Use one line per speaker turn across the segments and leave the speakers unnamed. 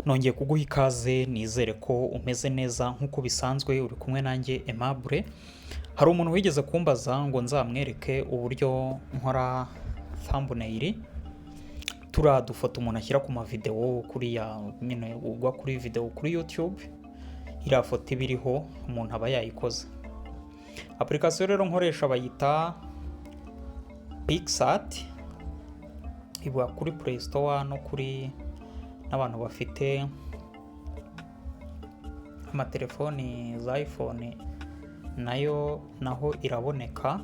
Nongeye kuguha ikaze nizere ko umeze neza nk'uko bisanzwe uri kumwe nanjye Aimable. Hari umuntu wigeze kumbaza ngo nzamwereke uburyo nkora thumbnail, turiya dufoto umuntu ashyira ku mavidewo kuriya nyine ugwa kuri videwo kuri YouTube, iriya foto iba iriho umuntu aba yayikoze. Application rero nkoresha bayita PicsArt, iba kuri Play Store no kuri n'abantu bafite amatelefoni za iPhone naho iraboneka.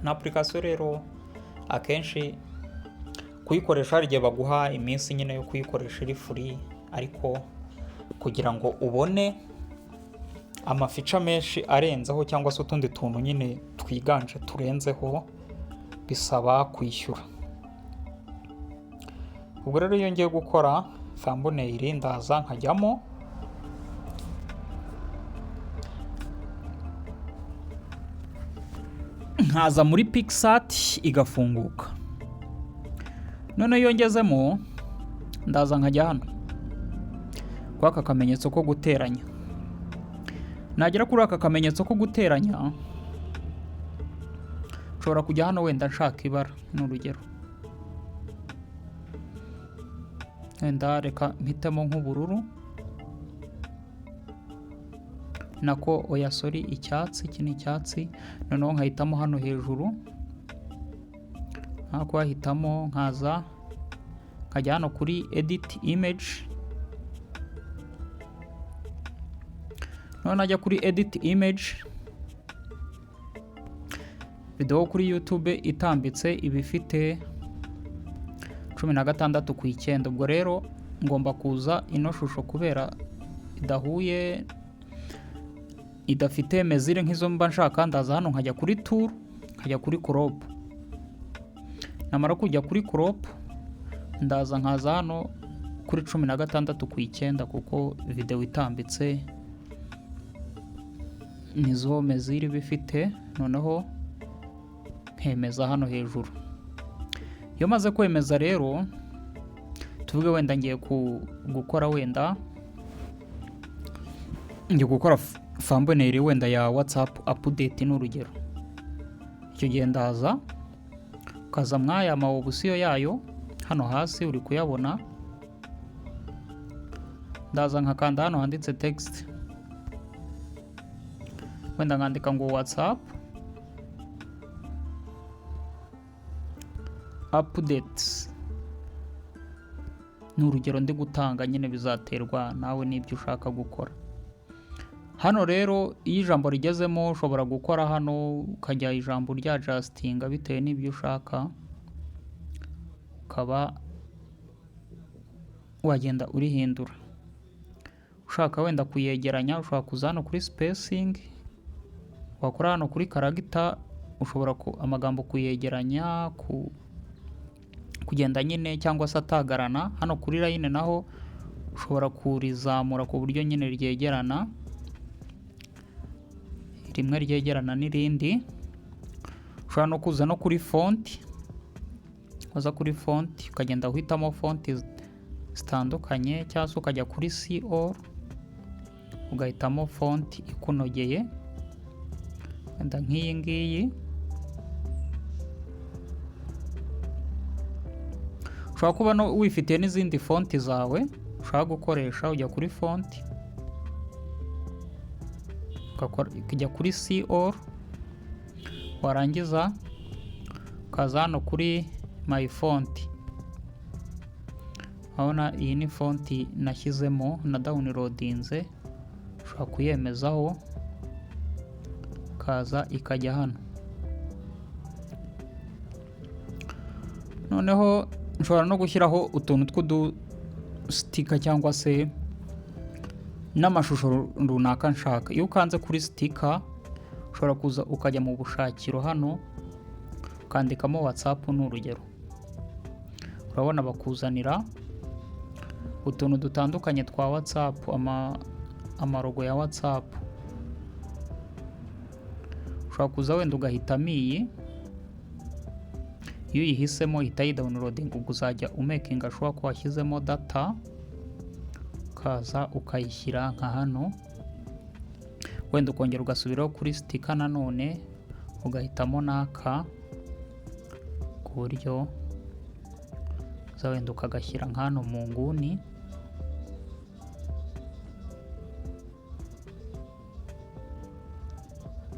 Na application rero akenshi kuyikoresha hari igihe baguha iminsi nyine yo kuyikoresha iri free, ariko kugira ngo ubone amafica menshi arenzeho cyangwa se utundi tuntu nyine twiganje turenzeho bisaba kwishyura. Ubwo rero iyo ngiye gukora thumbnail ndaza nkajyamo, nkaza muri PicsArt igafunguka. None iyo ngezemo ndaza nkajya hano kwa aka kamenyetso ko guteranya. Nagera kuri aka kamenyetso ko guteranya, nshobora kujya hano wenda nshaka ibara n'urugero. Wenda reka mpitemo nk'ubururu, nako oya sorry icyatsi, iki ni icyatsi. Noneho nkahitamo hano hejuru, nako hahitamo nkaza nkajya hano kuri edit image. Noneho najya kuri edit image, video kuri YouTube itambitse iba ifite 16:9. Ubwo rero ngomba kuza ino shusho kubera idahuye, idafite mezire nk'izo mba nshaka. Ndaza hano nkajya kuri tool, nkajya kuri crop. Namara kujya kuri crop, ndaza nkaza hano kuri 16:9 kuko video itambitse nizo mezire bifite. Noneho nkemeza hano hejuru. Iyo maze kwemeza rero, tuvuge wenda ngiye gukora wenda ngiye gukora thumbnail wenda ya WhatsApp update n'urugero. Icyo gihe ndaza kaza mwaya amawubusiyo yayo hano hasi uri kuyabona. Ndaza nkakanda hano handitse text, wenda nkandika ngo WhatsApp updates n'urugero ndi gutanga, nyine bizaterwa nawe n'ibyo ushaka gukora. Hano rero iyo ijambo rigezemo ushobora gukora hano ukajya ijambo rya adjustinga bitewe n'ibyo ushaka, ukaba wagenda urihindura. Ushaka wenda kuyegeranya ushobora kuza hano kuri spacing, wakora hano kuri character ushobora amagambo kuyegeranya kugenda nyine cyangwa se atagarana. Hano kuri line naho ushobora kurizamura ku buryo nyine ryegerana, rimwe ryegerana n'irindi. Ushobora no kuza no kuri font, waza kuri font ukagenda uhitamo font zitandukanye, cyangwa se ukajya kuri CO ugahitamo font ikunogeye wenda nk'iyi ngiyi. Ushobora kuba wifitiye n'izindi fonti zawe ushaka gukoresha. Ujya kuri fonti ukajya kuri CO, warangiza ukaza hano kuri my font. Urabona iyi ni fonti nashyizemo na downloadinze, ushobora kuyemezaho kaza ikajya hano. Noneho nshobora no gushyiraho utuntu tw'udustika cyangwa se n'amashusho runaka nshaka. Iyo ukanze kuri stika ushobora kuza ukajya mu bushakiro hano ukandikamo WhatsApp n'urugero. Urabona bakuzanira utuntu dutandukanye twa WhatsApp, amarogo ya WhatsApp. Ushobora kuza wenda ugahitamo iyi iyo uyihisemo ihita yidawunirodinga, ubwo uzajya umekinga shuwa ko washyizemo data, ukaza ukayishyira nka hano, wenda ukongera ugasubiraho kuri sitika nanone ugahitamo n'aka, ku buryo uza wenda ukagashyira nka hano mu nguni,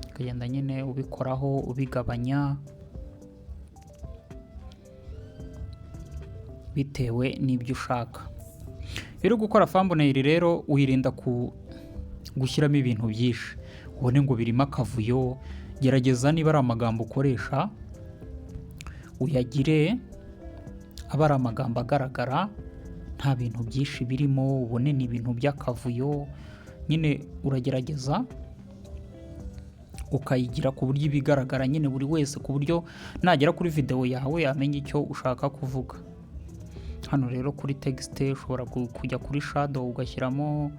ukagenda nyine ubikoraho ubigabanya bitewe n'ibyo ushaka. Iyo uri gukora thumbnail rero wirinda gushyiramo ibintu byinshi ubone ngo birimo akavuyo. Gerageza niba ari amagambo ukoresha uyagire aba ari amagambo agaragara, nta bintu byinshi birimo ubone ni ibintu by'akavuyo. Nyine uragerageza ukayigira ku buryo ibigaragara nyine buri wese, ku buryo nagera kuri video yawe amenye icyo ushaka kuvuga. Hano rero kuri text ushobora kujya kuri shadow ugashyiramo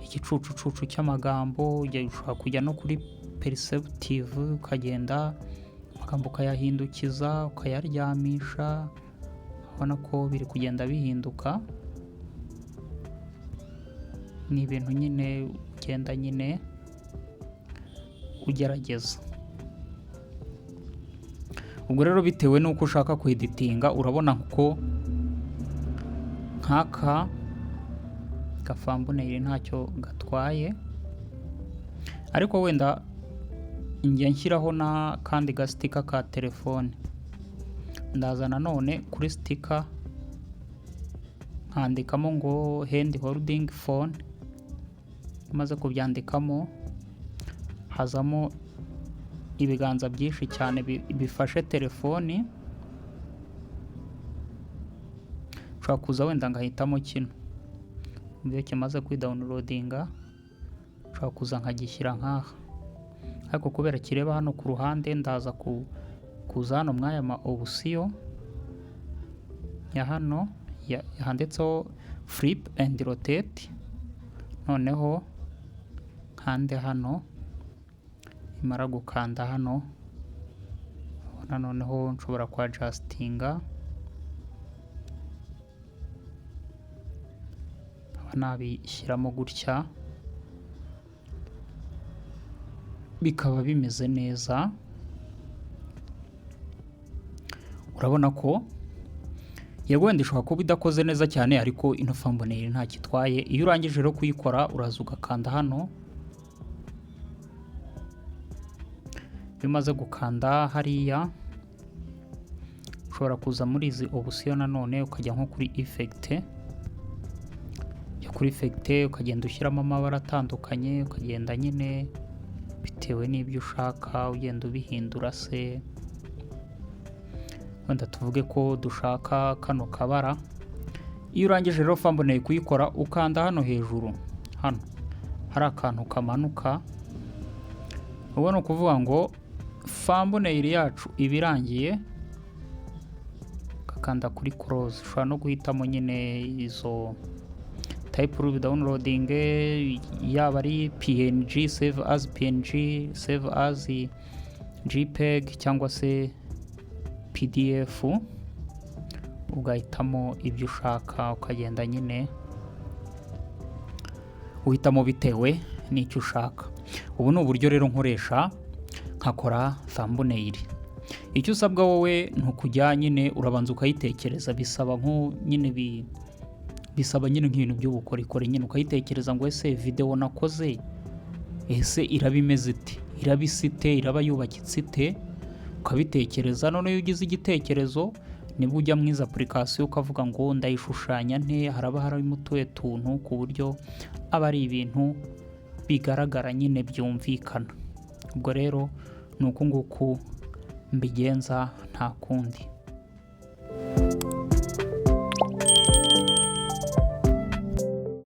igicucucucu cy'amagambo, ushobora kujya no kuri perceptive ukagenda amagambo ukayahindukiza ukayaryamisha, ubona ko biri kugenda bihinduka. Ni ibintu nyine ugenda nyine ugerageza. Ubwo rero bitewe n'uko ushaka kueditinga, urabona ko nk'aka thumbnail ntacyo gatwaye, ariko wenda njya nshyiraho na kandi gastika ka telefone. Ndaza nanone kuri stika nkandikamo ngo hand holding phone, maze kubyandikamo hazamo ibiganza byinshi cyane bifashe telefoni. Ushobora kuza wenda ngahitamo kino, iyo kimaze kwidawunirodinga ushobora kuza nkagishyira nk'aha, ariko kubera kireba hano ku ruhande ndaza kuza hano mw'aya ma option ya hano handitseho flip and rotate, noneho nkande hano, imara gukanda hano noneho nshobora kwa adjustinga nabishyiramo gutya bikaba bimeze neza. Urabona ko yego wenda ishobora kuba idakoze neza cyane, ariko ino thumbnail nta kitwaye. Iyo urangije rero kuyikora uraza ugakanda hano, bimaze gukanda hariya ushobora kuza muri izi option nanone ukajya nko kuri effect. Kuri effect ukagenda ushyiramo amabara atandukanye, ukagenda nyine bitewe n'ibyo ushaka ugenda ubihindura. Se wenda tuvuge ko dushaka kano kabara. Iyo urangije rero thumbnail kuyikora ukanda hano hejuru, hano hari akantu kamanuka, ubona kuvuga ngo thumbnail yacu ibirangiye, ukakanda kuri close. Ushobora no guhitamo nyine izo type of downloading, yaba ari PNG, save as PNG, save as JPEG cyangwa se PDF, ugahitamo ibyo ushaka ukagenda nyine uhitamo bitewe n'icyo ushaka. Ubu ni uburyo rero nkoresha nkakora thumbnail. Icyo usabwa wowe ntukujya nyine urabanza ukayitekereza, bisaba nyine nk'ibintu by'ubukorikori nyine ukayitekereza ngo ese video nakoze ese iraba imeze ite, iraba isite, iraba yubakitse ite, ukabitekereza. None iyo ugize igitekerezo nibwo ujya mu izi application ukavuga ngo ndayishushanya nte, haraba harimo utuye tuntu ku buryo aba ari ibintu bigaragara nyine byumvikana. Ubwo rero ni uku nguku mbigenza nta kundi.